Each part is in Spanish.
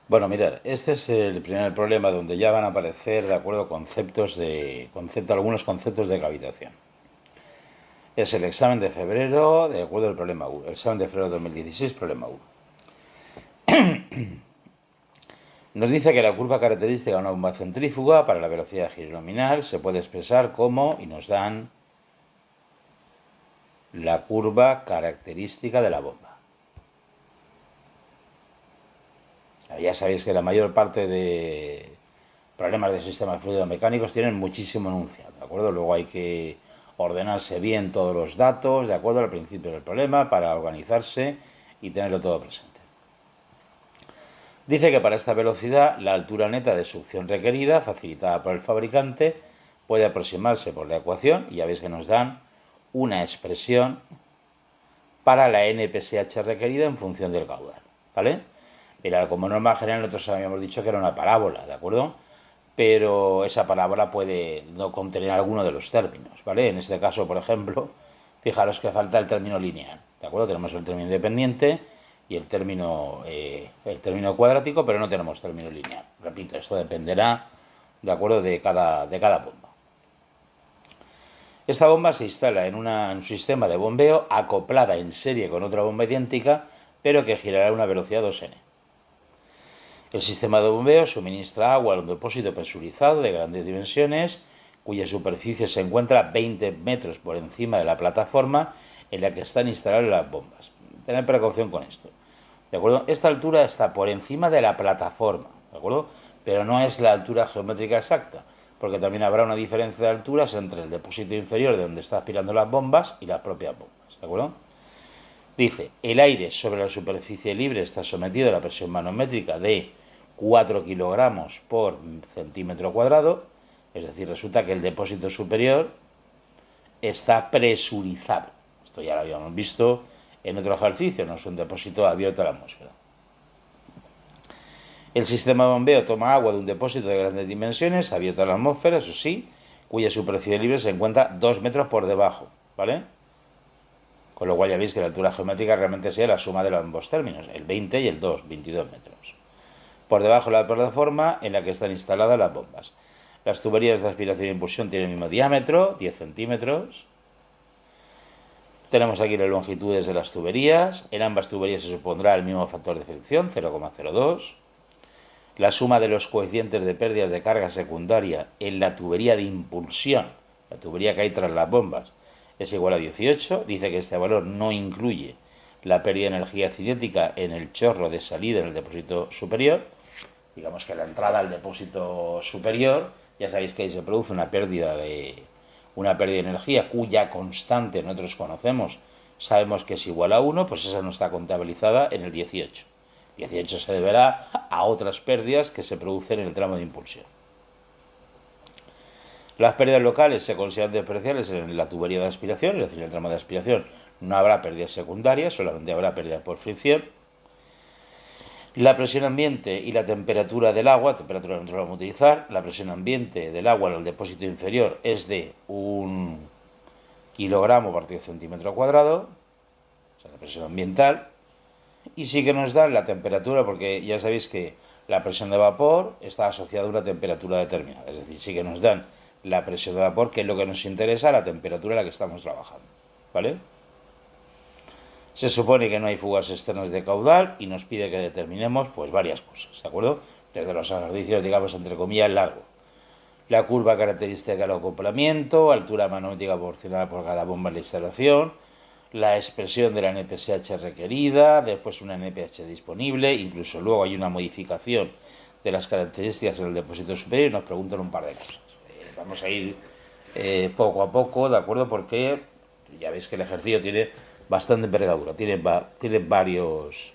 Bueno, mirad, este es el primer problema donde ya van a aparecer, de acuerdo, algunos conceptos de gravitación. Es el examen de febrero, de acuerdo, el problema 1. El examen de febrero de 2016, problema 1. Nos dice que la curva característica de una bomba centrífuga para la velocidad de giro nominal se puede expresar como, y nos dan la curva característica de la bomba. Ya sabéis que la mayor parte de problemas de sistemas fluidomecánicos tienen muchísimo enunciado, ¿de acuerdo? Luego hay que ordenarse bien todos los datos, ¿de acuerdo? Al principio del problema, para organizarse y tenerlo todo presente. Dice que para esta velocidad, la altura neta de succión requerida, facilitada por el fabricante, puede aproximarse por la ecuación, y ya veis que nos dan una expresión para la NPSH requerida en función del caudal, ¿vale? Mira, como norma general nosotros habíamos dicho que era una parábola, ¿de acuerdo? Pero esa parábola puede no contener alguno de los términos, ¿vale? En este caso, por ejemplo, fijaros que falta el término lineal, ¿de acuerdo? Tenemos el término independiente y el término cuadrático, pero no tenemos término lineal. Repito, esto dependerá, ¿de acuerdo?, de cada bomba. Esta bomba se instala en un sistema de bombeo acoplada en serie con otra bomba idéntica, pero que girará a una velocidad 2n. El sistema de bombeo suministra agua a un depósito presurizado de grandes dimensiones, cuya superficie se encuentra 20 metros por encima de la plataforma en la que están instaladas las bombas. Tened precaución con esto, ¿de acuerdo? Esta altura está por encima de la plataforma, ¿de acuerdo? Pero no es la altura geométrica exacta, porque también habrá una diferencia de alturas entre el depósito inferior de donde está aspirando las bombas y las propias bombas, ¿de acuerdo? Dice, el aire sobre la superficie libre está sometido a la presión manométrica de 4 kilogramos por centímetro cuadrado, es decir, resulta que el depósito superior está presurizado. Esto ya lo habíamos visto en otro ejercicio, no es un depósito abierto a la atmósfera. El sistema de bombeo toma agua de un depósito de grandes dimensiones, abierto a la atmósfera, eso sí, cuya superficie libre se encuentra 2 metros por debajo, ¿vale? Con lo cual ya veis que la altura geométrica realmente sería la suma de los ambos términos, el 20 y el 2, 22 metros. Por debajo de la plataforma en la que están instaladas las bombas. Las tuberías de aspiración e impulsión tienen el mismo diámetro, 10 centímetros. Tenemos aquí las longitudes de las tuberías. En ambas tuberías se supondrá el mismo factor de fricción, 0,02. La suma de los coeficientes de pérdidas de carga secundaria en la tubería de impulsión, la tubería que hay tras las bombas, es igual a 18. Dice que este valor no incluye la pérdida de energía cinética en el chorro de salida en el depósito superior. Digamos que la entrada al depósito superior, ya sabéis que ahí se produce una pérdida de energía cuya constante nosotros conocemos, sabemos que es igual a 1, pues esa no está contabilizada en el 18. 18 se deberá a otras pérdidas que se producen en el tramo de impulsión. Las pérdidas locales se consideran diferenciales en la tubería de aspiración, es decir, en el tramo de aspiración no habrá pérdidas secundarias, solamente habrá pérdidas por fricción. La presión ambiente y la temperatura del agua, temperatura que nosotros vamos a utilizar, la presión ambiente del agua en el depósito inferior es de 1 kilogramo por centímetro cuadrado, o sea, la presión ambiental. Y sí que nos dan la temperatura, porque ya sabéis que la presión de vapor está asociada a una temperatura determinada. Es decir, sí que nos dan la presión de vapor, que es lo que nos interesa, la temperatura a la que estamos trabajando, ¿vale? Se supone que no hay fugas externas de caudal y nos pide que determinemos pues varias cosas, ¿de acuerdo? Desde los ejercicios, digamos, entre comillas, largo. La curva característica del acoplamiento, altura manométrica proporcionada por cada bomba en la instalación, la expresión de la NPSH requerida, después una NPH disponible, incluso luego hay una modificación de las características en el depósito superior y nos preguntan un par de cosas. Vamos a ir poco a poco, ¿de acuerdo? Porque ya veis que el ejercicio tiene bastante envergadura, tiene varios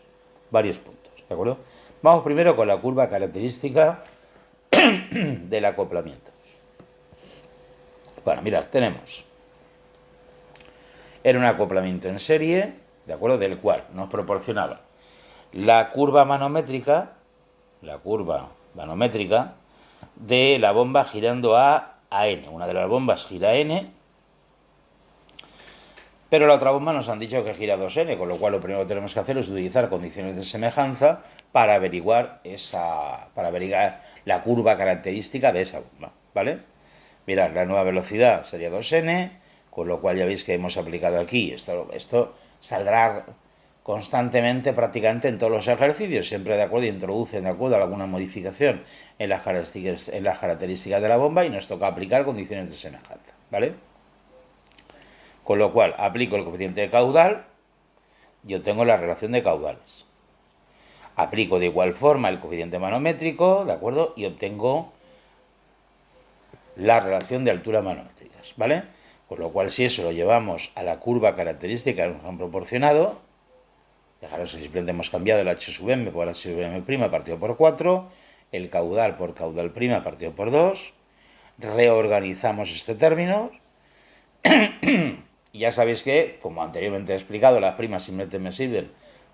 puntos, ¿de acuerdo? Vamos primero con la curva característica del acoplamiento. Bueno, mirad, tenemos era un acoplamiento en serie, ¿de acuerdo? Del cual nos proporcionaba la curva manométrica de la bomba girando a n. Una de las bombas gira a n Pero la otra bomba nos han dicho que gira 2n, con lo cual lo primero que tenemos que hacer es utilizar condiciones de semejanza para averiguar la curva característica de esa bomba, ¿vale? Mirad, la nueva velocidad sería 2n, con lo cual ya veis que hemos aplicado aquí. Esto saldrá constantemente, prácticamente en todos los ejercicios, siempre de acuerdo, introducen de acuerdo a alguna modificación en las características de la bomba y nos toca aplicar condiciones de semejanza, ¿vale? Con lo cual aplico el coeficiente de caudal y obtengo la relación de caudales. Aplico de igual forma el coeficiente manométrico, ¿de acuerdo? Y obtengo la relación de altura manométricas, ¿vale? Con lo cual, si eso lo llevamos a la curva característica que nos han proporcionado, fijaros que simplemente hemos cambiado el h sub m por h sub m' partido por 4, el caudal por caudal prima partido por 2, reorganizamos este término, y ya sabéis que, como anteriormente he explicado, las primas simplemente me sirven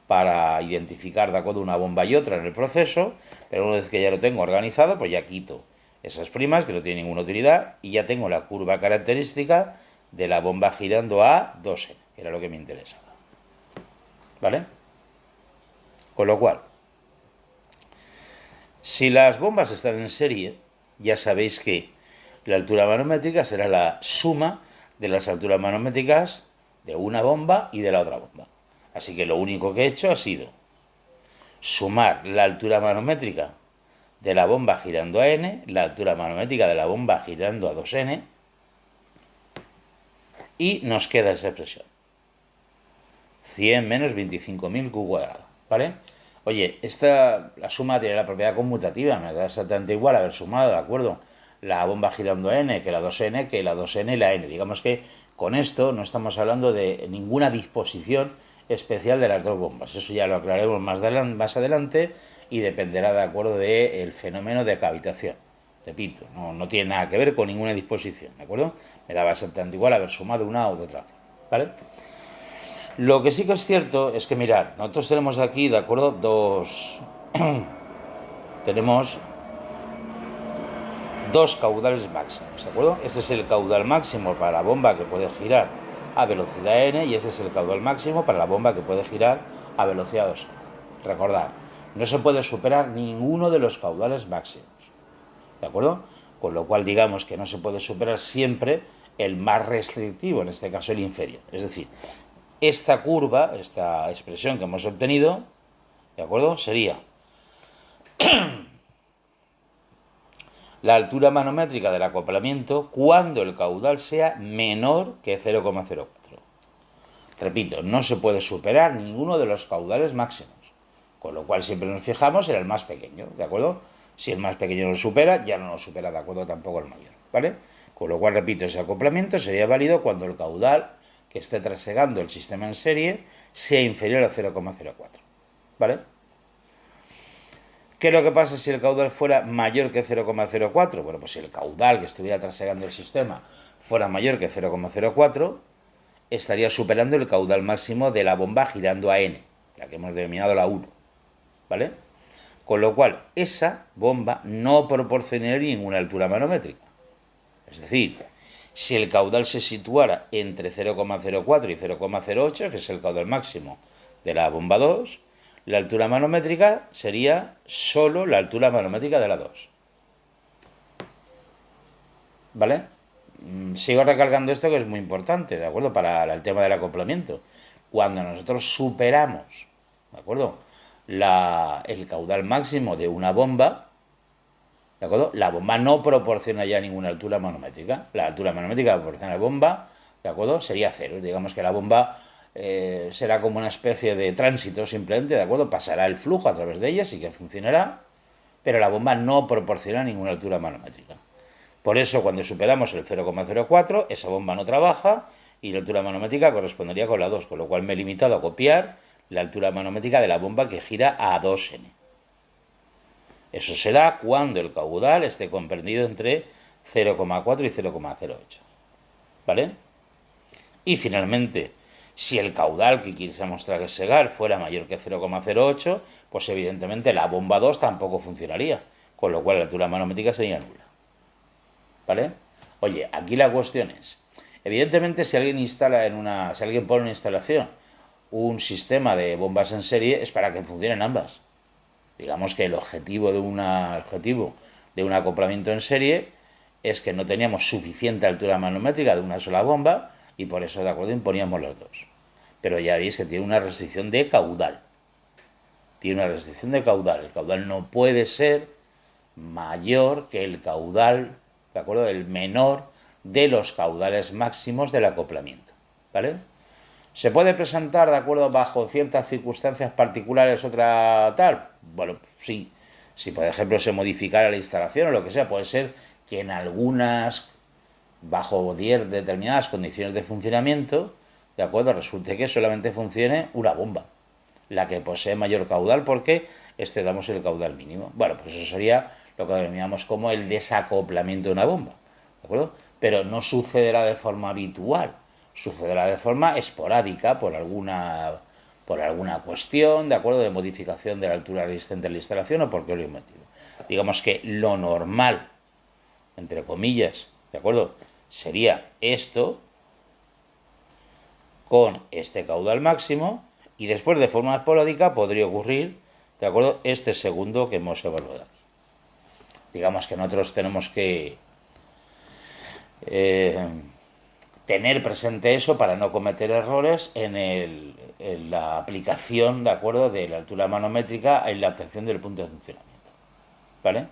para identificar de acuerdo una bomba y otra en el proceso, pero una vez que ya lo tengo organizado, pues ya quito esas primas que no tienen ninguna utilidad y ya tengo la curva característica de la bomba girando a 2n, que era lo que me interesaba. ¿Vale? Con lo cual, si las bombas están en serie, ya sabéis que la altura manométrica será la suma de las alturas manométricas de una bomba y de la otra bomba. Así que lo único que he hecho ha sido sumar la altura manométrica de la bomba girando a n, la altura manométrica de la bomba girando a 2n, y nos queda esa expresión. 100 menos 25.000 q cuadrado, ¿vale? Oye, la suma tiene la propiedad conmutativa, me da exactamente igual haber sumado, ¿de acuerdo? La bomba girando a n, que la 2n, que la 2n y la n. Digamos que con esto no estamos hablando de ninguna disposición especial de las dos bombas. Eso ya lo aclararemos más adelante y dependerá, de acuerdo, del fenómeno de cavitación. Repito, no tiene nada que ver con ninguna disposición, ¿de acuerdo? Me daba exactamente igual haber sumado una o de otra forma, ¿vale? Lo que sí que es cierto es que, mirad, nosotros tenemos aquí, ¿de acuerdo?, tenemos dos caudales máximos, ¿de acuerdo? Este es el caudal máximo para la bomba que puede girar a velocidad n y este es el caudal máximo para la bomba que puede girar a velocidad 2. Recordad, no se puede superar ninguno de los caudales máximos, ¿de acuerdo? Con lo cual digamos que no se puede superar siempre el más restrictivo, en este caso el inferior. Es decir, esta curva, esta expresión que hemos obtenido, ¿de acuerdo?, sería la altura manométrica del acoplamiento cuando el caudal sea menor que 0,04. Repito, no se puede superar ninguno de los caudales máximos, con lo cual siempre nos fijamos en el más pequeño, ¿de acuerdo? Si el más pequeño lo supera, ya no lo supera, ¿de acuerdo?, tampoco el mayor, ¿vale? Con lo cual, repito, ese acoplamiento sería válido cuando el caudal que esté trasegando el sistema en serie sea inferior a 0,04, ¿vale? ¿Qué es lo que pasa si el caudal fuera mayor que 0,04? Bueno, pues si el caudal que estuviera trasegando el sistema fuera mayor que 0,04, estaría superando el caudal máximo de la bomba girando a n, la que hemos denominado la 1, ¿vale? Con lo cual, esa bomba no proporcionaría ninguna altura manométrica. Es decir, si el caudal se situara entre 0,04 y 0,08, que es el caudal máximo de la bomba 2, la altura manométrica sería solo la altura manométrica de la 2. ¿Vale? Sigo recalcando esto que es muy importante, ¿de acuerdo?, para el tema del acoplamiento. Cuando nosotros superamos, ¿de acuerdo?, el caudal máximo de una bomba, ¿de acuerdo?, la bomba no proporciona ya ninguna altura manométrica. La altura manométrica que proporciona la bomba, ¿de acuerdo?, sería 0. Digamos que la bomba será como una especie de tránsito simplemente, ¿de acuerdo? Pasará el flujo a través de ella, sí que funcionará, pero la bomba no proporciona ninguna altura manométrica. Por eso, cuando superamos el 0,04, esa bomba no trabaja y la altura manométrica correspondería con la 2, con lo cual me he limitado a copiar la altura manométrica de la bomba que gira a 2n. Eso será cuando el caudal esté comprendido entre 0,4 y 0,08. ¿Vale? Y finalmente, si el caudal que quisiéramos trasegar fuera mayor que 0,08, pues evidentemente la bomba 2 tampoco funcionaría, con lo cual la altura manométrica sería nula. ¿Vale? Oye, aquí la cuestión es Evidentemente, si alguien si alguien pone en una instalación un sistema de bombas en serie, es para que funcionen ambas. Digamos que el objetivo de un acoplamiento en serie es que no teníamos suficiente altura manométrica de una sola bomba y por eso, de acuerdo, imponíamos los dos. Pero ya veis que tiene una restricción de caudal. Tiene una restricción de caudal. El caudal no puede ser mayor que el caudal, ¿de acuerdo? El menor de los caudales máximos del acoplamiento, ¿vale? ¿Se puede presentar, de acuerdo, bajo ciertas circunstancias particulares otra tal? Bueno, sí. Si, por ejemplo, se modificara la instalación o lo que sea, puede ser que en algunas, bajo determinadas condiciones de funcionamiento, de acuerdo, resulte que solamente funcione una bomba, la que posee mayor caudal porque excedamos el caudal mínimo. Bueno, pues eso sería lo que denominamos como el desacoplamiento de una bomba, ¿de acuerdo? Pero no sucederá de forma habitual, sucederá de forma esporádica por alguna cuestión, ¿de acuerdo?, de modificación de la altura resistente de la instalación o por cualquier motivo. Digamos que lo normal, entre comillas, ¿de acuerdo?, sería esto con este caudal máximo y después de forma esporádica podría ocurrir, ¿de acuerdo?, este segundo que hemos evaluado aquí. Digamos que nosotros tenemos que tener presente eso para no cometer errores en la aplicación, ¿de acuerdo?, de la altura manométrica en la obtención del punto de funcionamiento. ¿Vale?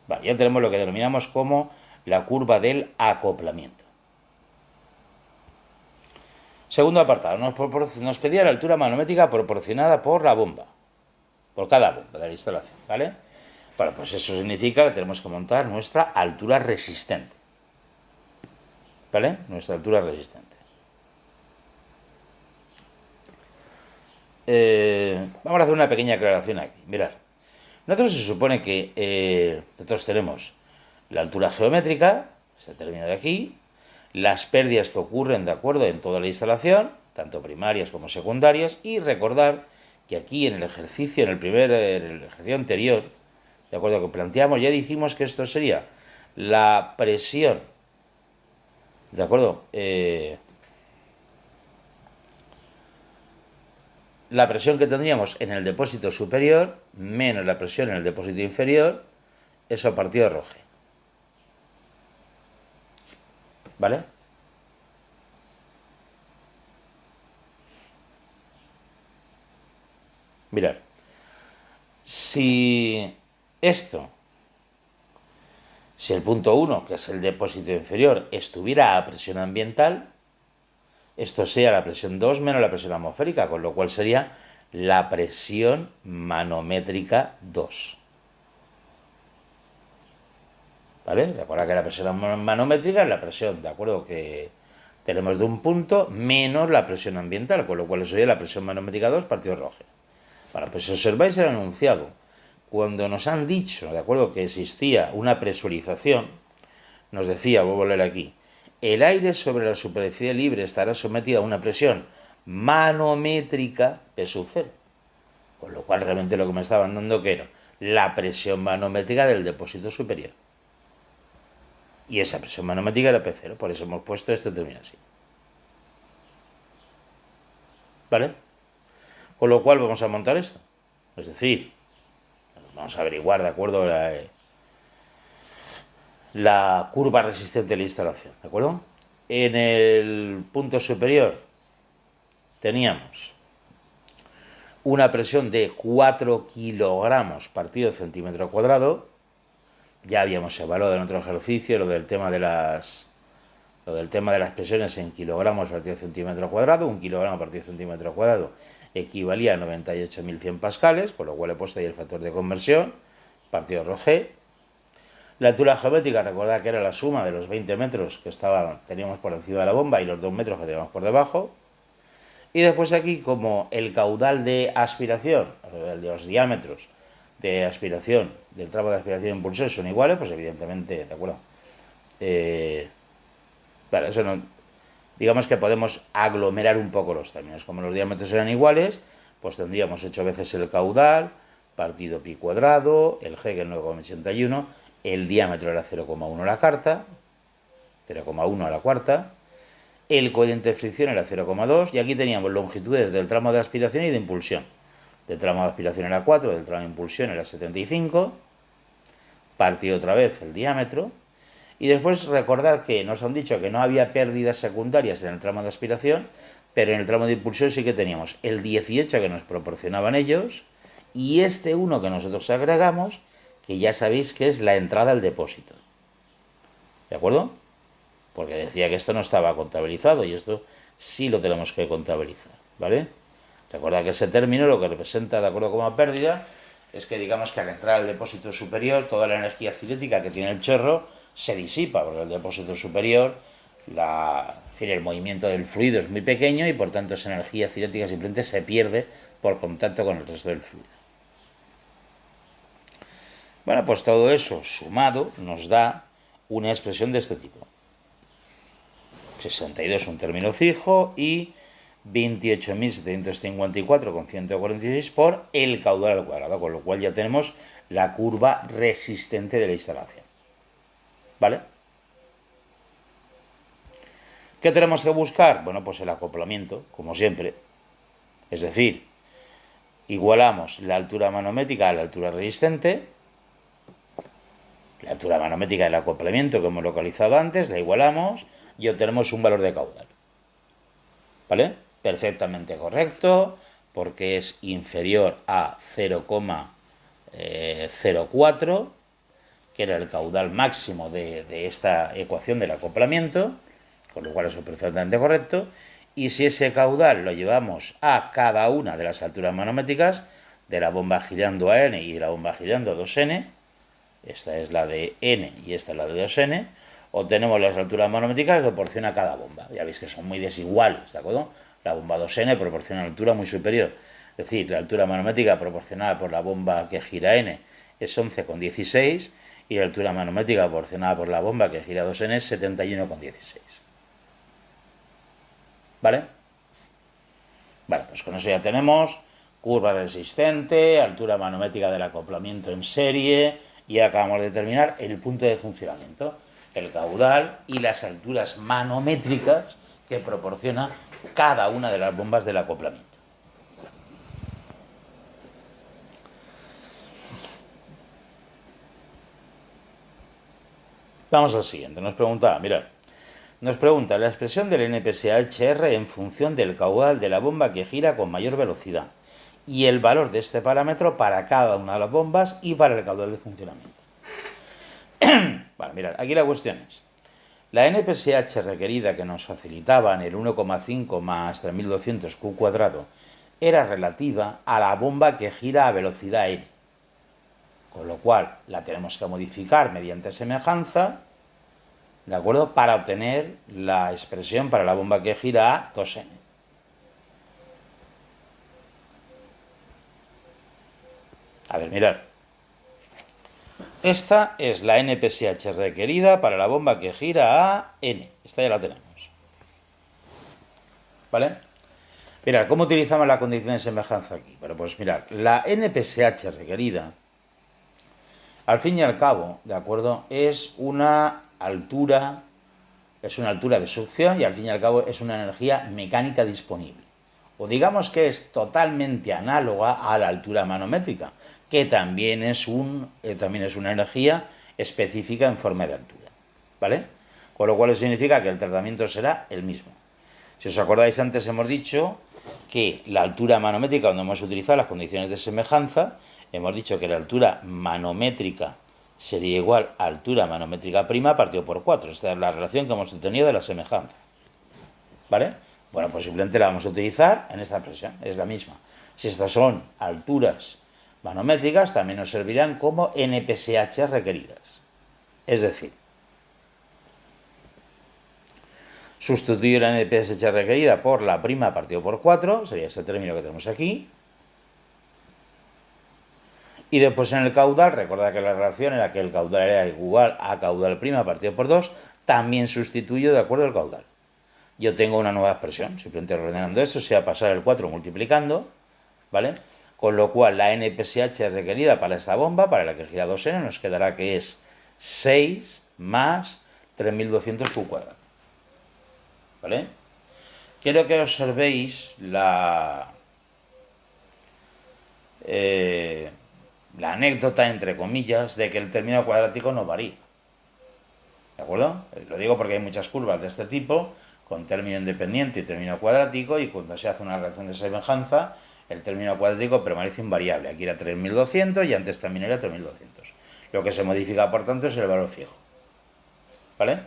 Vale, ya tenemos lo que denominamos como la curva del acoplamiento. Segundo apartado, nos pedía la altura manométrica proporcionada por la bomba, por cada bomba de la instalación, ¿vale? Bueno, pues eso significa que tenemos que montar nuestra altura resistente, ¿vale? Nuestra altura resistente. Vamos a hacer una pequeña aclaración aquí. Mirad, nosotros se supone que nosotros tenemos la altura geométrica, se termina de aquí, las pérdidas que ocurren, de acuerdo, en toda la instalación, tanto primarias como secundarias, y recordar que aquí en el ejercicio, en el ejercicio anterior, de acuerdo, que planteamos, ya dijimos que esto sería la presión, de acuerdo, la presión que tendríamos en el depósito superior menos la presión en el depósito inferior, eso partido de Roge. ¿Vale? Mirad, si el punto 1, que es el depósito inferior, estuviera a presión ambiental, esto sería la presión 2 menos la presión atmosférica, con lo cual sería la presión manométrica 2. ¿Vale? Recuerda que la presión manométrica es la presión, ¿de acuerdo?, que tenemos de un punto menos la presión ambiental, con lo cual sería la presión manométrica 2 partido Roge. Bueno, pues si observáis el enunciado, cuando nos han dicho, ¿de acuerdo?, que existía una presurización, nos decía, voy a leer aquí, el aire sobre la superficie libre estará sometido a una presión manométrica P sub 0. Con lo cual realmente lo que me estaban dando que era la presión manométrica del depósito superior. Y esa presión manométrica era P0, por eso hemos puesto este término así. ¿Vale? Con lo cual vamos a montar esto. Es decir, vamos a averiguar, ¿de acuerdo?, la curva resistente de la instalación, ¿de acuerdo? En el punto superior teníamos una presión de 4 kilogramos partido centímetro cuadrado. Ya habíamos evaluado en otro ejercicio lo del tema de las presiones en kilogramos partido centímetro cuadrado. 1 kilogramo partido centímetro cuadrado equivalía a 98.100 pascales, con lo cual he puesto ahí el factor de conversión, partido Roge. La altura geométrica, recordad que era la suma de los 20 metros que teníamos por encima de la bomba y los 2 metros que teníamos por debajo. Y después aquí, como el caudal de aspiración, el de los diámetros de aspiración, del tramo de aspiración impulsor son iguales, pues evidentemente, ¿de acuerdo? Vale, eso no, digamos que podemos aglomerar un poco los términos. Como los diámetros eran iguales, pues tendríamos 8 veces el caudal, partido pi cuadrado, el g que es 9,81, el diámetro era 0,1 a la cuarta, el coeficiente de fricción era 0,2 y aquí teníamos longitudes del tramo de aspiración y de impulsión. Del tramo de aspiración era 4, del tramo de impulsión era 75, partido otra vez el diámetro, y después recordad que nos han dicho que no había pérdidas secundarias en el tramo de aspiración, pero en el tramo de impulsión sí que teníamos el 18 que nos proporcionaban ellos y este 1 que nosotros agregamos, que ya sabéis que es la entrada al depósito. ¿De acuerdo? Porque decía que esto no estaba contabilizado y esto sí lo tenemos que contabilizar, ¿vale? Recuerda que ese término lo que representa, de acuerdo como pérdida, es que digamos que al entrar al depósito superior, toda la energía cinética que tiene el chorro se disipa, porque el depósito superior, el movimiento del fluido es muy pequeño y por tanto esa energía cinética simplemente se pierde por contacto con el resto del fluido. Bueno, pues todo eso sumado nos da una expresión de este tipo. 62 un término fijo y 28.754,146 por el caudal al cuadrado, con lo cual ya tenemos la curva resistente de la instalación. ¿Vale? ¿Qué tenemos que buscar? Bueno, pues el acoplamiento, como siempre. Es decir, igualamos la altura manométrica a la altura resistente. La altura manométrica del acoplamiento que hemos localizado antes, la igualamos y obtenemos un valor de caudal. ¿Vale? Perfectamente correcto, porque es inferior a 0,04, que era el caudal máximo de esta ecuación del acoplamiento, con lo cual eso es perfectamente correcto. Y si ese caudal lo llevamos a cada una de las alturas manométricas, de la bomba girando a n y de la bomba girando a 2n, esta es la de n y esta es la de 2n, obtenemos las alturas manométricas que proporciona cada bomba. Ya veis que son muy desiguales, ¿de acuerdo? La bomba 2n proporciona una altura muy superior. Es decir, la altura manométrica proporcionada por la bomba que gira n es 11,16 y la altura manométrica proporcionada por la bomba que gira 2n es 71,16. ¿Vale? Vale, pues con eso ya tenemos curva resistente, altura manométrica del acoplamiento en serie y acabamos de determinar el punto de funcionamiento, el caudal y las alturas manométricas que proporciona cada una de las bombas del acoplamiento. Vamos al siguiente. Nos pregunta la expresión del NPSH-R en función del caudal de la bomba que gira con mayor velocidad y el valor de este parámetro para cada una de las bombas y para el caudal de funcionamiento. Vale, mirad, aquí la cuestión es, la NPSH requerida que nos facilitaban el 1,5 más 3200 Q cuadrado era relativa a la bomba que gira a velocidad n, con lo cual la tenemos que modificar mediante semejanza, ¿de acuerdo?, para obtener la expresión para la bomba que gira a 2n. A ver, mirad. Esta es la NPSH requerida para la bomba que gira a n. Esta ya la tenemos. ¿Vale? Mirad, ¿cómo utilizamos la condición de semejanza aquí? Bueno, pues mirad, la NPSH requerida, al fin y al cabo, ¿de acuerdo?, es una altura de succión y al fin y al cabo es una energía mecánica disponible. O digamos que es totalmente análoga a la altura manométrica, que también es una energía específica en forma de altura, ¿vale? Con lo cual significa que el tratamiento será el mismo. Si os acordáis, antes hemos dicho que la altura manométrica, cuando hemos utilizado las condiciones de semejanza, hemos dicho que la altura manométrica sería igual a altura manométrica prima partido por 4. Esta es la relación que hemos obtenido de la semejanza, ¿vale? Bueno, pues simplemente la vamos a utilizar en esta expresión, es la misma. Si estas son alturas manométricas, también nos servirán como NPSH requeridas. Es decir, sustituir la NPSH requerida por la prima partido por 4, sería este término que tenemos aquí. Y después en el caudal, recordad que la relación era que el caudal era igual a caudal prima partido por 2, también sustituyo de acuerdo al caudal. Yo tengo una nueva expresión, simplemente ordenando esto, sea pasar el 4 multiplicando, ¿vale? Con lo cual la NPSH requerida para esta bomba, para la que gira 2n, nos quedará que es 6 más 3200 Q cuadrado. ¿vale? Quiero que observéis la anécdota, entre comillas, de que el término cuadrático no varía. ¿De acuerdo? Lo digo porque hay muchas curvas de este tipo, con término independiente y término cuadrático, y cuando se hace una relación de semejanza, el término cuadrático permanece invariable. Aquí era 3200 y antes también era 3200. Lo que se modifica, por tanto, es el valor fijo. ¿Vale?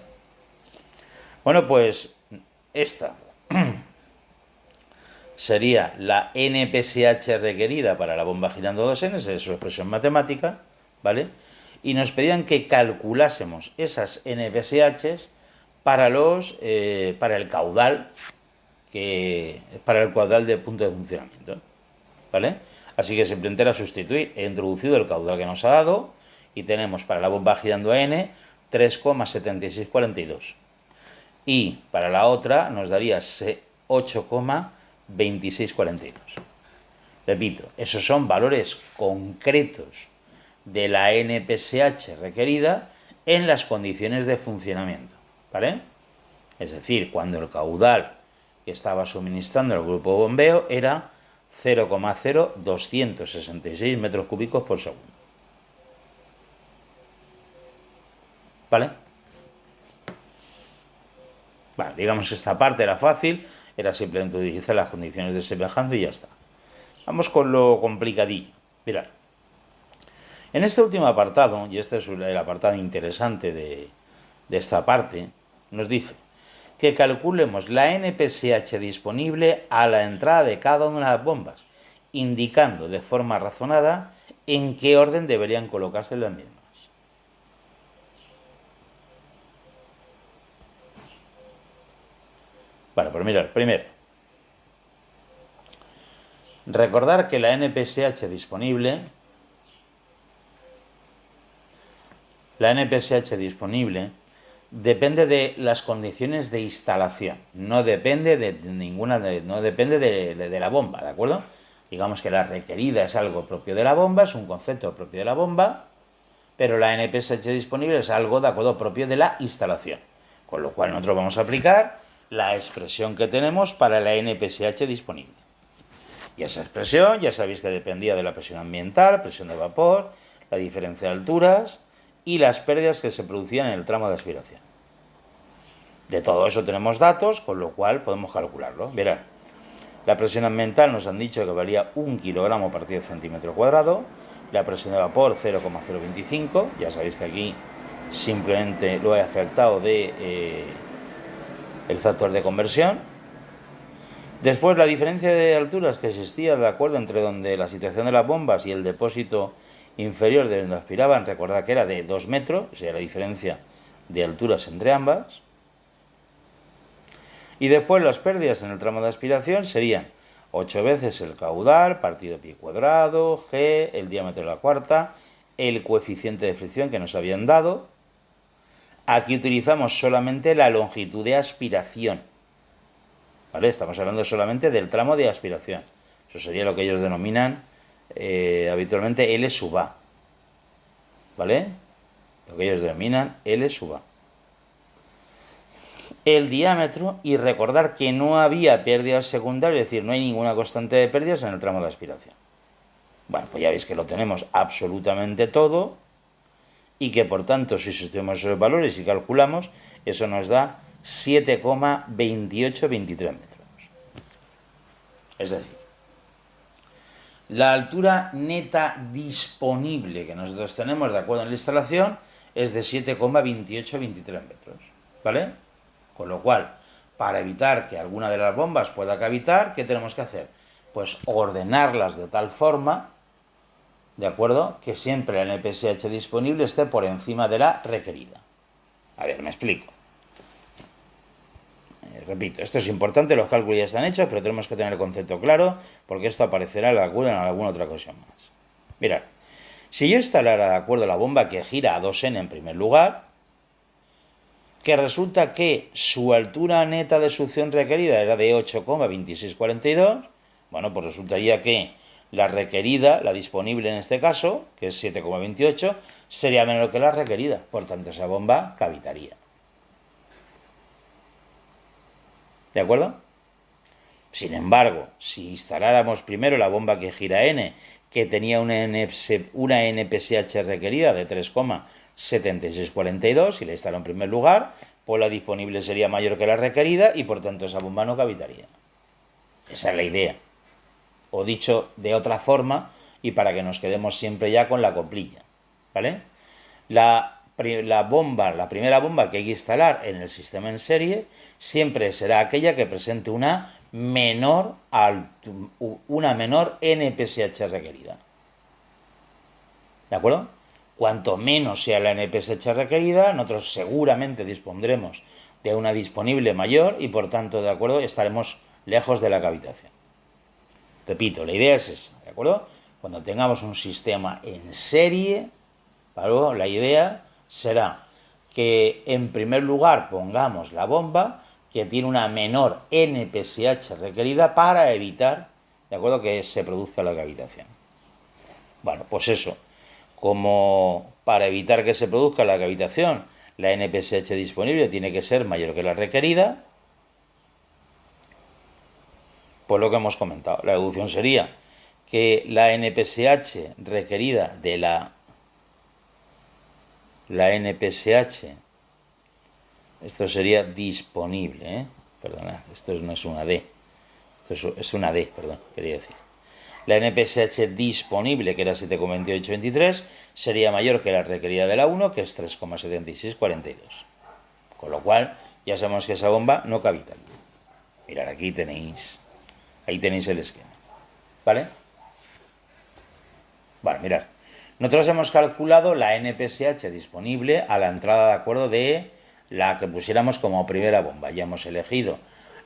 Bueno, pues esta sería la NPSH requerida para la bomba girando 2N, esa es su expresión matemática, ¿vale? Y nos pedían que calculásemos esas NPSHs para el caudal, para el caudal de punto de funcionamiento, ¿vale? Así que simplemente era sustituir. He introducido el caudal que nos ha dado y tenemos para la bomba girando N 3,7642. Y para la otra nos daría 8,2642. Repito, esos son valores concretos de la NPSH requerida en las condiciones de funcionamiento, ¿vale? Es decir, cuando el caudal que estaba suministrando el grupo de bombeo era 0,0266 metros cúbicos por segundo. ¿Vale? Vale, digamos que esta parte era fácil, era simplemente utilizar las condiciones de semejanza y ya está. Vamos con lo complicadillo. Mirad. En este último apartado, y este es el apartado interesante de esta parte, nos dice que calculemos la NPSH disponible a la entrada de cada una de las bombas, indicando de forma razonada en qué orden deberían colocarse las mismas. Bueno, pues mirad, primero, recordar que la NPSH disponible depende de las condiciones de instalación, no depende de ninguna, no depende de la bomba, ¿de acuerdo? Digamos que la requerida es algo propio de la bomba, es un concepto propio de la bomba, pero la NPSH disponible es algo, de acuerdo, propio de la instalación. Con lo cual nosotros vamos a aplicar la expresión que tenemos para la NPSH disponible. Y esa expresión ya sabéis que dependía de la presión ambiental, presión de vapor, la diferencia de alturas y las pérdidas que se producían en el tramo de aspiración. De todo eso tenemos datos, con lo cual podemos calcularlo. Verán, la presión ambiental nos han dicho que valía 1 kilogramo partido centímetro cuadrado, la presión de vapor 0,025, ya sabéis que aquí simplemente lo he afectado de el factor de conversión. Después, la diferencia de alturas que existía de acuerdo entre donde la situación de las bombas y el depósito inferior de donde aspiraban, recordad que era de 2 metros, o sea, la diferencia de alturas entre ambas. Y después las pérdidas en el tramo de aspiración serían 8 veces el caudal, partido pi cuadrado, G, el diámetro de la cuarta, el coeficiente de fricción que nos habían dado. Aquí utilizamos solamente la longitud de aspiración, ¿vale? Estamos hablando solamente del tramo de aspiración. Eso sería lo que ellos denominan habitualmente L sub A, ¿vale? Lo que ellos denominan L sub A. El diámetro, y recordar que no había pérdidas secundarias, es decir, no hay ninguna constante de pérdidas en el tramo de aspiración. Bueno, pues ya veis que lo tenemos absolutamente todo y que por tanto si sustituimos esos valores y calculamos, eso nos da 7,2823 metros. Es decir, la altura neta disponible que nosotros tenemos de acuerdo en la instalación es de 7,2823 metros, ¿vale? Con lo cual, para evitar que alguna de las bombas pueda cavitar, ¿qué tenemos que hacer? Pues ordenarlas de tal forma, ¿de acuerdo?, que siempre la NPSH disponible esté por encima de la requerida. A ver, me explico. Repito, esto es importante, los cálculos ya están hechos, pero tenemos que tener el concepto claro, porque esto aparecerá en alguna otra ocasión más. Mirad, si yo instalara de acuerdo la bomba que gira a 2N en primer lugar, que resulta que su altura neta de succión requerida era de 8,2642, bueno, pues resultaría que la requerida, la disponible en este caso, que es 7,28, sería menor que la requerida, por tanto esa bomba cavitaría. ¿De acuerdo? Sin embargo, si instaláramos primero la bomba que gira N, que tenía una NPSH requerida de 3,7642, y la instaló en primer lugar, pues la disponible sería mayor que la requerida y por tanto esa bomba no cavitaría. Esa es la idea. O dicho de otra forma, y para que nos quedemos siempre ya con la coplilla, ¿vale? La primera bomba que hay que instalar en el sistema en serie siempre será aquella que presente una menor NPSH requerida. ¿De acuerdo? Cuanto menos sea la NPSH requerida, nosotros seguramente dispondremos de una disponible mayor y por tanto, ¿de acuerdo?, estaremos lejos de la cavitación. Repito, la idea es esa, ¿de acuerdo? Cuando tengamos un sistema en serie, ¿vale?, la idea será que en primer lugar pongamos la bomba que tiene una menor NPSH requerida para evitar, ¿de acuerdo?, que se produzca la cavitación. Bueno, pues eso, como para evitar que se produzca la cavitación, la NPSH disponible tiene que ser mayor que la requerida, pues lo que hemos comentado. La deducción sería que la NPSH requerida de la NPSH, esto sería disponible, perdona, esto no es una D, esto es una D, perdón, quería decir. La NPSH disponible, que era 7,2823, sería mayor que la requerida de la 1, que es 3,7642. Con lo cual, ya sabemos que esa bomba no cavita. Mirad, aquí tenéis, ahí tenéis el esquema, ¿vale? Bueno, mirad, nosotros hemos calculado la NPSH disponible a la entrada, de acuerdo, de la que pusiéramos como primera bomba. Ya hemos elegido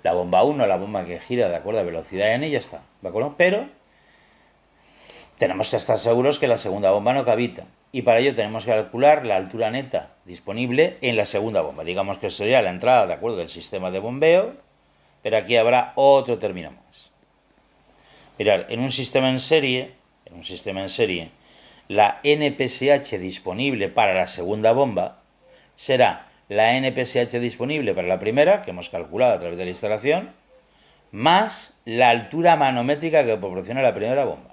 la bomba 1, la bomba que gira de acuerdo a velocidad n y ya está, ¿de acuerdo? Pero tenemos que estar seguros que la segunda bomba no cavita. Y para ello tenemos que calcular la altura neta disponible en la segunda bomba. Digamos que eso sería la entrada, de acuerdo, del sistema de bombeo, pero aquí habrá otro término más. Mirad, en un sistema en serie, la NPSH disponible para la segunda bomba será la NPSH disponible para la primera, que hemos calculado a través de la instalación, más la altura manométrica que proporciona la primera bomba.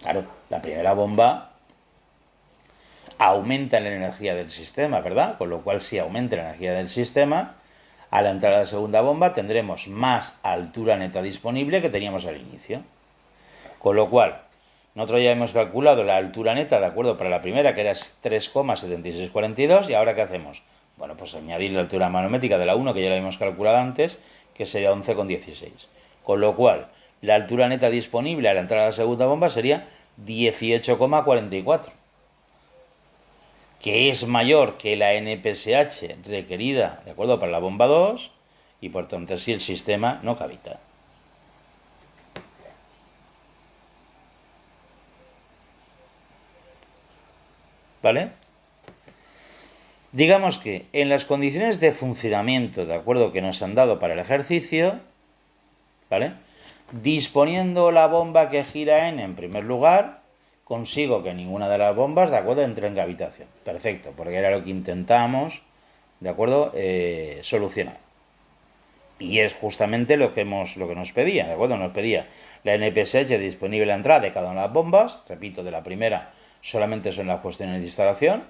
Claro, la primera bomba aumenta la energía del sistema, ¿verdad? Con lo cual, si aumenta la energía del sistema, a la entrada de la segunda bomba tendremos más altura neta disponible que teníamos al inicio. Con lo cual, nosotros ya hemos calculado la altura neta, ¿de acuerdo?, para la primera, que era 3,7642, y ahora ¿qué hacemos? Bueno, pues añadir la altura manométrica de la 1, que ya la hemos calculado antes, que sería 11,16. Con lo cual, la altura neta disponible a la entrada de la segunda bomba sería 18,44, que es mayor que la NPSH requerida, ¿de acuerdo?, para la bomba 2, y por tanto así el sistema no cavita. ¿Vale? Digamos que en las condiciones de funcionamiento, ¿de acuerdo?, que nos han dado para el ejercicio, ¿vale?, disponiendo la bomba que gira n en primer lugar, consigo que ninguna de las bombas, ¿de acuerdo?, entre en cavitación. Perfecto, porque era lo que intentamos, ¿de acuerdo?, solucionar. Y es justamente lo que nos pedía, ¿de acuerdo? Nos pedía la NPSH disponible en la entrada de cada una de las bombas. Repito, de la primera solamente son las cuestiones de instalación.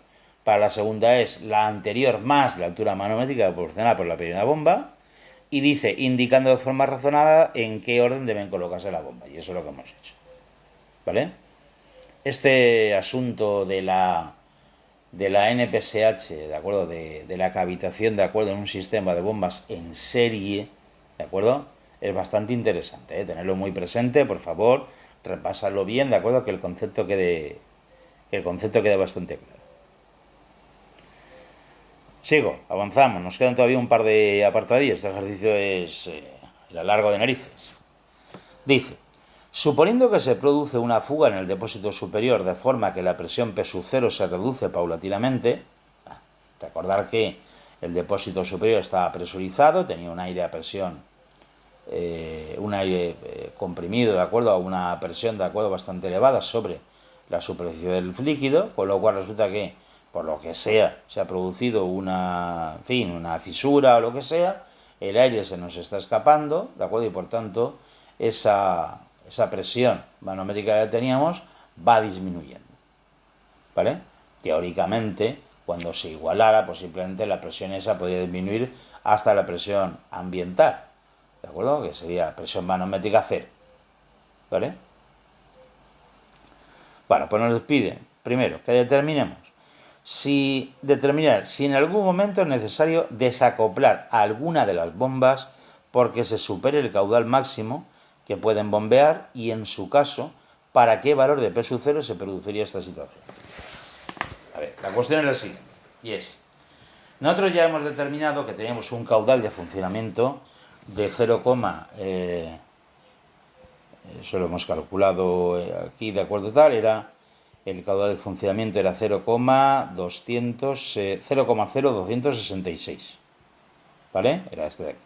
Para la segunda es la anterior más la altura manométrica proporcionada por la primera bomba. Y dice, indicando de forma razonada en qué orden deben colocarse la bomba. Y eso es lo que hemos hecho, ¿vale? Este asunto de la NPSH, ¿de acuerdo?, de la cavitación, ¿de acuerdo?, en un sistema de bombas en serie, ¿de acuerdo?, es bastante interesante, tenerlo muy presente, por favor, repasarlo bien, ¿de acuerdo?, que el concepto quede bastante claro. Sigo, avanzamos, nos quedan todavía un par de apartadillos, este ejercicio es largo de narices. Dice, suponiendo que se produce una fuga en el depósito superior de forma que la presión P sub 0 se reduce paulatinamente, recordar que el depósito superior estaba presurizado, tenía un aire a presión, comprimido, ¿de acuerdo?, a una presión, ¿de acuerdo?, bastante elevada sobre la superficie del líquido, con lo cual resulta que, por lo que sea, se ha producido una fisura o lo que sea, el aire se nos está escapando, ¿de acuerdo? Y por tanto, esa presión manométrica que teníamos va disminuyendo, ¿vale? Teóricamente, cuando se igualara, pues simplemente la presión esa podría disminuir hasta la presión ambiental, ¿de acuerdo? Que sería presión manométrica cero, ¿vale? Bueno, pues nos pide, primero, que determinemos si en algún momento es necesario desacoplar alguna de las bombas porque se supere el caudal máximo que pueden bombear y, en su caso, para qué valor de P sub 0 se produciría esta situación. A ver, la cuestión es la siguiente, y es, nosotros ya hemos determinado que tenemos un caudal de funcionamiento de 0, eso lo hemos calculado aquí, de acuerdo tal, el caudal de funcionamiento era 0,0266, ¿vale? Era este de aquí.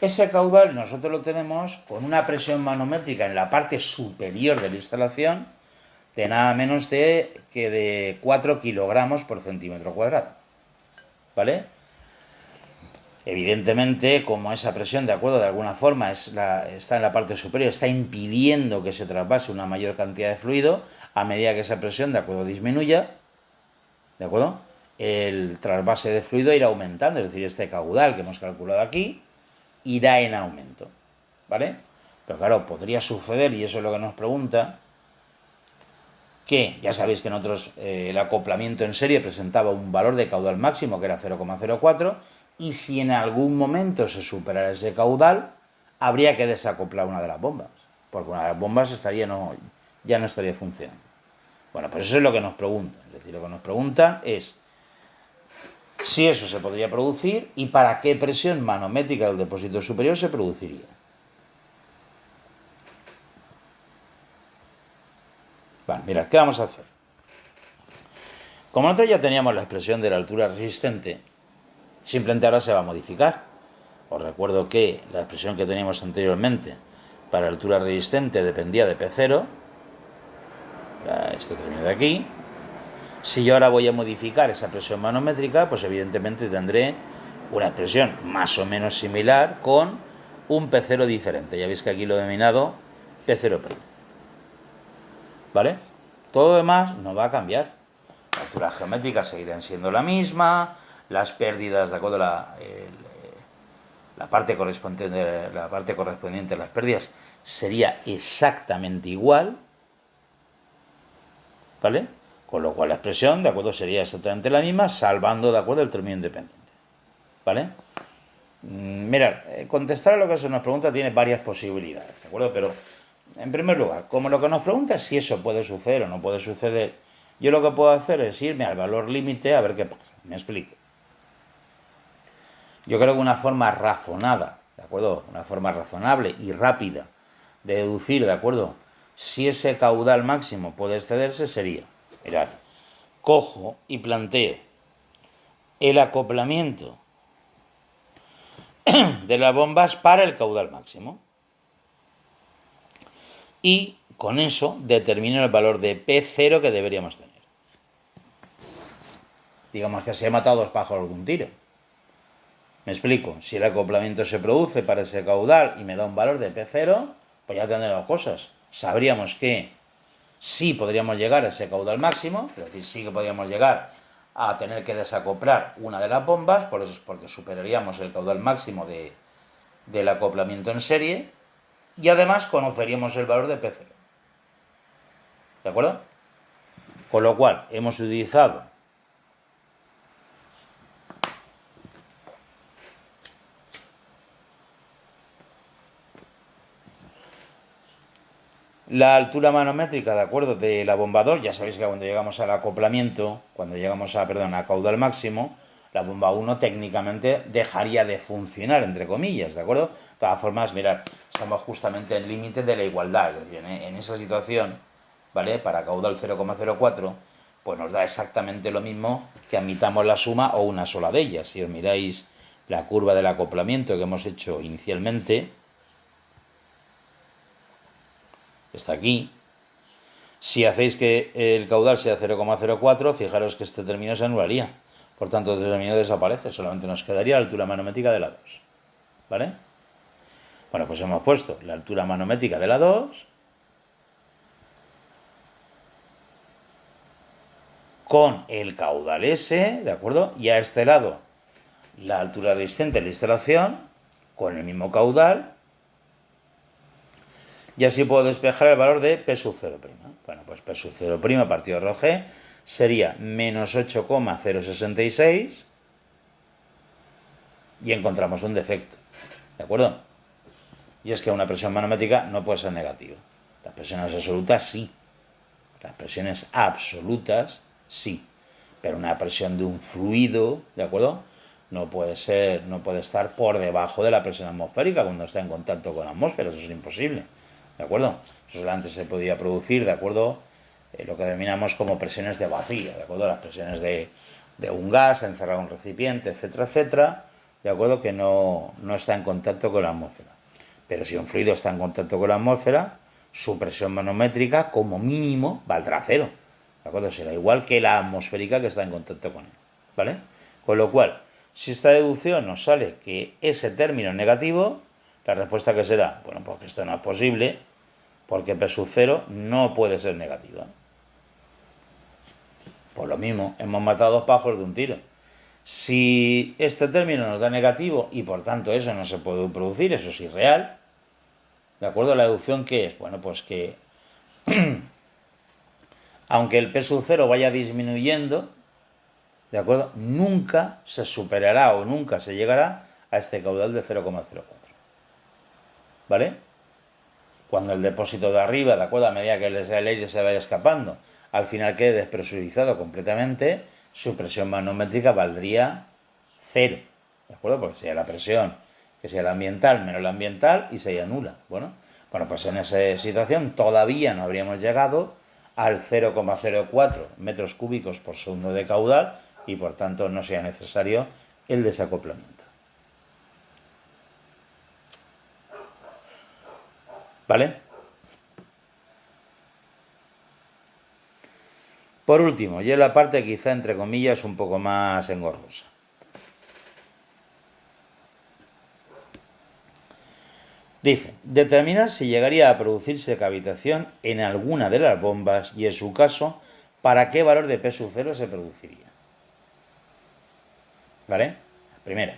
Ese caudal nosotros lo tenemos con una presión manométrica en la parte superior de la instalación de nada menos de 4 kilogramos por centímetro cuadrado, ¿vale? Evidentemente, como esa presión, de acuerdo, de alguna forma está en la parte superior, está impidiendo que se trasvase una mayor cantidad de fluido, a medida que esa presión, de acuerdo, disminuya, ¿de acuerdo? El trasvase de fluido irá aumentando, es decir, este caudal que hemos calculado aquí irá en aumento, ¿vale? Pero claro, podría suceder, y eso es lo que nos pregunta, que ya sabéis que nosotros el acoplamiento en serie presentaba un valor de caudal máximo que era 0,04, y si en algún momento se superara ese caudal, habría que desacoplar una de las bombas, porque una de las bombas ya no estaría funcionando. Bueno, pues eso es lo que nos preguntan. Es decir, lo que nos preguntan es si eso se podría producir y para qué presión manométrica del depósito superior se produciría. Vale, mirad, ¿qué vamos a hacer? Como nosotros ya teníamos la expresión de la altura resistente, simplemente ahora se va a modificar. Os recuerdo que la expresión que teníamos anteriormente para altura resistente dependía de P0, este término de aquí. Si yo ahora voy a modificar esa presión manométrica, pues evidentemente tendré una expresión más o menos similar con un P0 diferente. Ya veis que aquí lo he denominado P0'. ¿Vale? Todo lo demás no va a cambiar. La altura geométrica seguirán siendo la misma, las pérdidas, de acuerdo a la parte correspondiente a las pérdidas sería exactamente igual, ¿vale? Con lo cual la expresión, de acuerdo, sería exactamente la misma, salvando, de acuerdo, el término independiente, ¿vale? Mirad, contestar a lo que se nos pregunta tiene varias posibilidades, ¿de acuerdo? Pero, en primer lugar, como lo que nos pregunta es si eso puede suceder o no puede suceder, yo lo que puedo hacer es irme al valor límite a ver qué pasa. Me explico. Yo creo que una forma razonada, ¿de acuerdo? Una forma razonable y rápida de deducir, ¿de acuerdo? Si ese caudal máximo puede excederse sería, mirad, cojo y planteo el acoplamiento de las bombas para el caudal máximo. Y con eso determino el valor de P0 que deberíamos tener. Digamos que se ha matado dos pájaros con un tiro. Me explico, si el acoplamiento se produce para ese caudal y me da un valor de P0, pues ya tendré dos cosas. Sabríamos que sí podríamos llegar a ese caudal máximo, es decir, sí que podríamos llegar a tener que desacoplar una de las bombas, por eso es porque superaríamos el caudal máximo del acoplamiento en serie, y además conoceríamos el valor de P0. ¿De acuerdo? Con lo cual, hemos utilizado la altura manométrica, de acuerdo, de la bombador. Ya sabéis que cuando llegamos al acoplamiento, a caudal máximo, la bomba 1 técnicamente dejaría de funcionar, entre comillas, ¿de acuerdo? De todas formas, mirad, estamos justamente en el límite de la igualdad, es decir, en esa situación, ¿vale? Para caudal 0,04, pues nos da exactamente lo mismo que admitamos la suma o una sola de ellas. Si os miráis la curva del acoplamiento que hemos hecho inicialmente, está aquí. Si hacéis que el caudal sea 0,04, fijaros que este término se anularía, Por tanto, el determinado desaparece, solamente nos quedaría la altura manométrica de la 2. ¿Vale? Bueno, pues hemos puesto la altura manométrica de la 2 con el caudal S, ¿de acuerdo? Y a este lado la altura resistente de la instalación con el mismo caudal, y así puedo despejar el valor de P sub 0'. Bueno, pues P sub 0' partido de Rho sería menos 8,066 y encontramos un defecto, ¿de acuerdo? Y es que una presión manométrica no puede ser negativa. Las presiones absolutas sí. Las presiones absolutas sí. Pero una presión de un fluido, ¿de acuerdo? No puede estar por debajo de la presión atmosférica cuando está en contacto con la atmósfera. Eso es imposible, ¿de acuerdo? Eso solamente se podía producir, ¿de acuerdo? Lo que denominamos como presiones de vacío, ¿de acuerdo? Las presiones de un gas encerrado en un recipiente, etcétera, etcétera, ¿de acuerdo? Que no está en contacto con la atmósfera. Pero si un fluido está en contacto con la atmósfera, su presión manométrica, como mínimo, valdrá 0. ¿De acuerdo? Será igual que la atmosférica que está en contacto con él. ¿Vale? Con lo cual, si esta deducción nos sale que ese término es negativo, la respuesta que será, bueno, pues que esto no es posible, porque P sub 0 no puede ser negativa. Pues lo mismo, hemos matado dos pájaros de un tiro. Si este término nos da negativo y por tanto eso no se puede producir, eso es irreal, ¿de acuerdo? La deducción que es, bueno, pues que aunque el P sub 0 vaya disminuyendo, ¿de acuerdo? Nunca se superará o nunca se llegará a este caudal de 0,04. ¿Vale? Cuando el depósito de arriba, ¿de acuerdo? A medida que el aire se vaya escapando, al final quede despresurizado completamente, su presión manométrica valdría 0. ¿De acuerdo? Porque sería la presión que sea la ambiental menos la ambiental y sería nula. Bueno, pues en esa situación todavía no habríamos llegado al 0,04 metros cúbicos por segundo de caudal y por tanto no sería necesario el desacoplamiento. ¿Vale? Por último, y es la parte quizá entre comillas un poco más engorrosa. Dice, determinar si llegaría a producirse cavitación en alguna de las bombas y en su caso, para qué valor de P sub 0 se produciría. ¿Vale? Primera,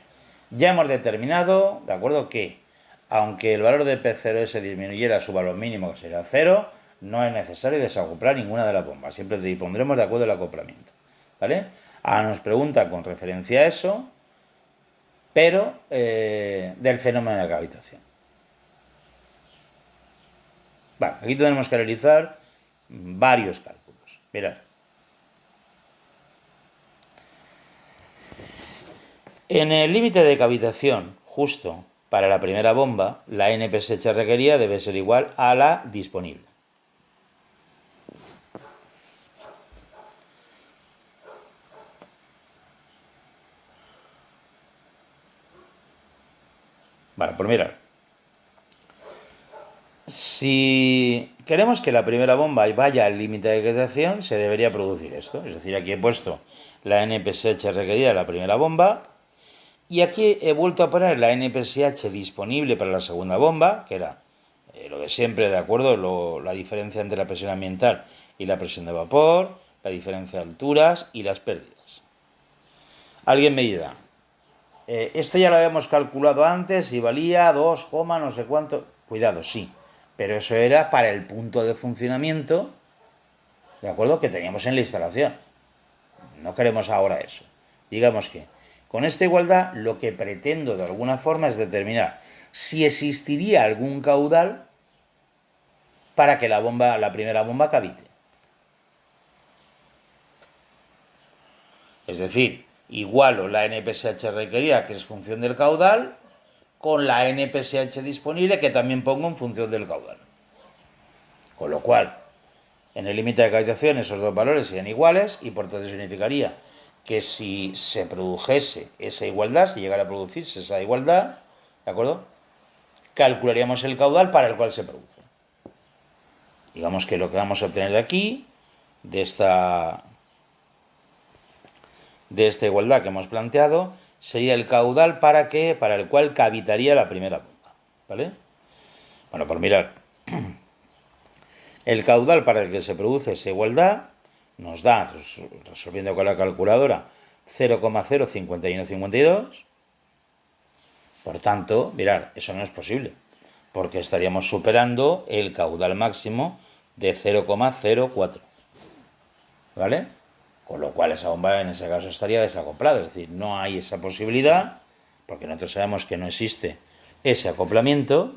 ya hemos determinado, ¿de acuerdo? Que aunque el valor de P0S disminuyera a su valor mínimo, que sería 0, no es necesario desacoplar ninguna de las bombas. Siempre te pondremos de acuerdo el acoplamiento. ¿Vale? Ahora nos pregunta con referencia a eso, pero del fenómeno de cavitación. Vale, aquí tenemos que realizar varios cálculos. Mirad. En el límite de cavitación, justo para la primera bomba, la NPSH requerida debe ser igual a la disponible. Vale, pues mirad. Si queremos que la primera bomba vaya al límite de cavitación, se debería producir esto. Es decir, aquí he puesto la NPSH requerida de la primera bomba. Y aquí he vuelto a poner la NPSH disponible para la segunda bomba, que era lo de siempre, ¿de acuerdo? La diferencia entre la presión ambiental y la presión de vapor, la diferencia de alturas y las pérdidas. Alguien me dirá, esto ya lo habíamos calculado antes y valía 2, no sé cuánto. Cuidado, sí, pero eso era para el punto de funcionamiento, ¿de acuerdo? Que teníamos en la instalación. No queremos ahora eso. Digamos que con esta igualdad lo que pretendo de alguna forma es determinar si existiría algún caudal para que la primera bomba cavite. Es decir, igualo la NPSH requerida, que es función del caudal, con la NPSH disponible, que también pongo en función del caudal. Con lo cual, en el límite de cavitación esos dos valores serían iguales y por tanto significaría que si se produjese esa igualdad, si llegara a producirse esa igualdad, ¿de acuerdo? Calcularíamos el caudal para el cual se produce. Digamos que lo que vamos a obtener de aquí, de esta de esta igualdad que hemos planteado sería el caudal para el cual cavitaría la primera bomba, ¿vale? Bueno, por mirar, el caudal para el que se produce esa igualdad nos da, resolviendo con la calculadora, 0,05152. Por tanto, mirad, eso no es posible, porque estaríamos superando el caudal máximo de 0,04, ¿vale? Con lo cual esa bomba en ese caso estaría desacoplada, es decir, no hay esa posibilidad, porque nosotros sabemos que no existe ese acoplamiento.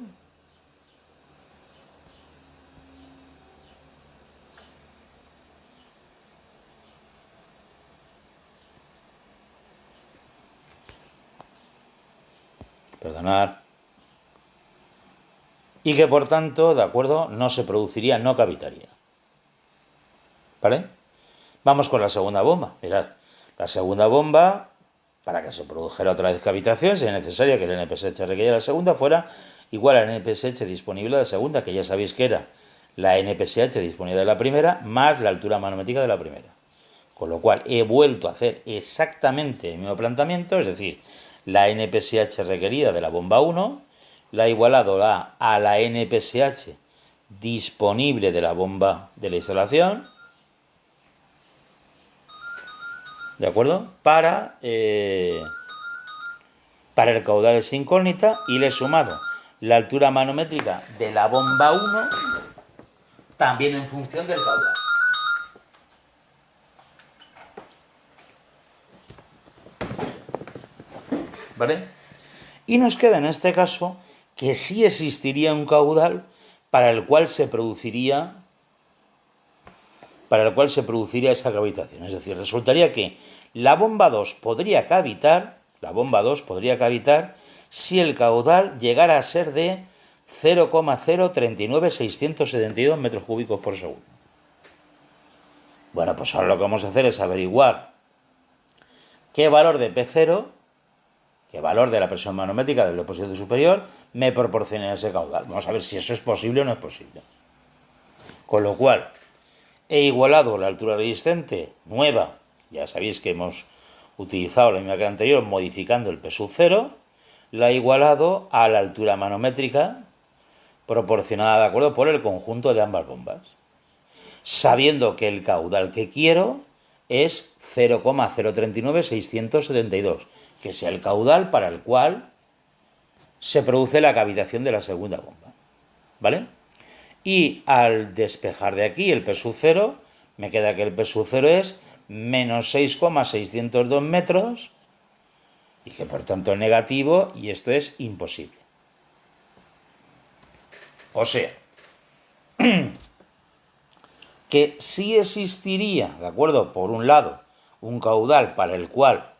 Perdonad. Y que por tanto, de acuerdo, no se produciría, no cavitaría. ¿Vale? Vamos con la segunda bomba. Mirad, la segunda bomba, para que se produjera otra vez cavitación, sería necesario que el NPSH requerido de la segunda fuera igual al NPSH disponible de la segunda, que ya sabéis que era la NPSH disponible de la primera, más la altura manométrica de la primera. Con lo cual he vuelto a hacer exactamente el mismo planteamiento, es decir, la NPSH requerida de la bomba 1, la he igualado a la NPSH disponible de la bomba de la instalación, ¿de acuerdo? Para el caudal es incógnita, y le he sumado la altura manométrica de la bomba 1 también en función del caudal. ¿Vale? Y nos queda en este caso que sí existiría un caudal para el cual se produciría esa cavitación. Es decir, resultaría que la bomba 2 podría cavitar si el caudal llegara a ser de 0,039672 metros cúbicos por segundo. Bueno, pues ahora lo que vamos a hacer es averiguar qué valor de P0, qué valor de la presión manométrica del depósito superior me proporciona ese caudal. Vamos a ver si eso es posible o no es posible. Con lo cual, he igualado la altura resistente nueva, ya sabéis que hemos utilizado la misma que la anterior, modificando el P sub 0, la he igualado a la altura manométrica proporcionada, de acuerdo, por el conjunto de ambas bombas, sabiendo que el caudal que quiero es 0,039672, que sea el caudal para el cual se produce la cavitación de la segunda bomba, ¿vale? Y al despejar de aquí el P sub 0, me queda que el P sub 0 es menos 6,602 metros, y que por tanto es negativo, y esto es imposible. O sea, que sí existiría, ¿de acuerdo? Por un lado, un caudal para el cual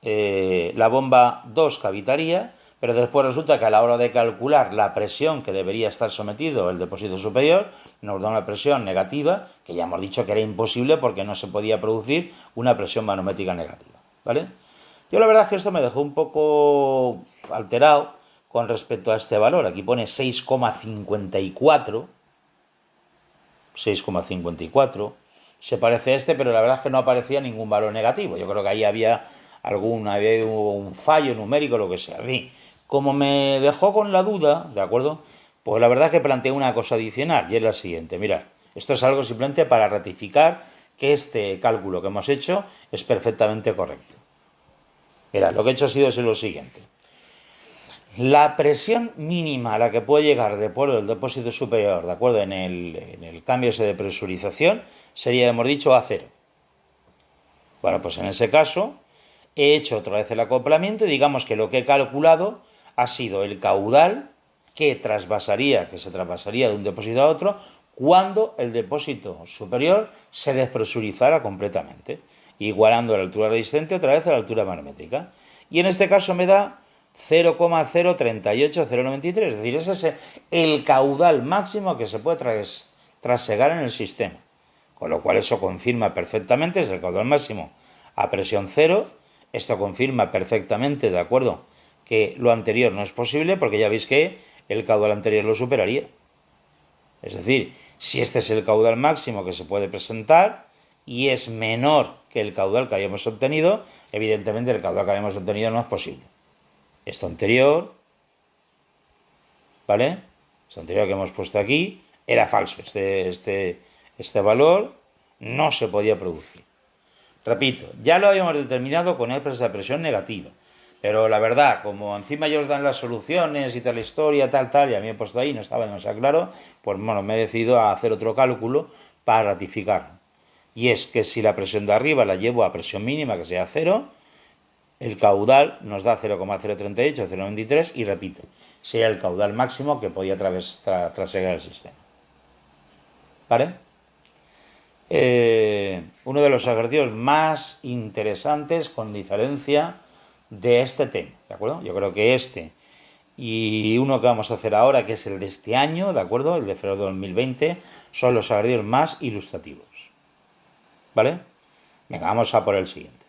la bomba 2 cavitaría, pero después resulta que a la hora de calcular la presión que debería estar sometido el depósito superior, nos da una presión negativa, que ya hemos dicho que era imposible porque no se podía producir una presión manométrica negativa, ¿vale? Yo la verdad es que esto me dejó un poco alterado con respecto a este valor. Aquí pone 6,54. 6,54. Se parece a este, pero la verdad es que no aparecía ningún valor negativo. Yo creo que ahí había un fallo numérico, lo que sea. En fin, como me dejó con la duda, ¿de acuerdo? Pues la verdad es que planteé una cosa adicional, y es la siguiente. Mirad, esto es algo simplemente para ratificar que este cálculo que hemos hecho es perfectamente correcto. Mirad, lo que he hecho ha sido lo siguiente. La presión mínima a la que puede llegar después del depósito superior, ¿de acuerdo? En el cambio ese de presurización, sería, hemos dicho, A0. Bueno, pues en ese caso he hecho otra vez el acoplamiento y digamos que lo que he calculado ha sido el caudal que se trasvasaría de un depósito a otro cuando el depósito superior se despresurizara completamente, igualando la altura resistente otra vez a la altura manométrica. Y en este caso me da 0,038093, es decir, ese es el caudal máximo que se puede trasegar en el sistema. Con lo cual eso confirma perfectamente, es el caudal máximo a presión cero. Esto confirma perfectamente, ¿de acuerdo?, que lo anterior no es posible, porque ya veis que el caudal anterior lo superaría. Es decir, si este es el caudal máximo que se puede presentar y es menor que que el caudal que habíamos obtenido. Evidentemente el caudal que habíamos obtenido no es posible. Esto anterior, ¿vale? Esto anterior que hemos puesto aquí era falso. Este valor no se podía producir. Repito, ya lo habíamos determinado con expresas de presión negativa. Pero la verdad, como encima ellos dan las soluciones y tal la historia, tal, y a mí me he puesto ahí, no estaba demasiado claro, pues bueno, me he decidido a hacer otro cálculo para ratificar. Y es que si la presión de arriba la llevo a presión mínima, que sea 0, el caudal nos da 0,038, 0,93 y repito, sería el caudal máximo que podía trasegar el sistema. ¿Vale? Uno de los ejercicios más interesantes con diferencia de este tema, ¿de acuerdo? Yo creo que este y uno que vamos a hacer ahora, que es el de este año, ¿de acuerdo? El de febrero de 2020, son los ejercicios más ilustrativos. ¿Vale? Venga, vamos a por el siguiente.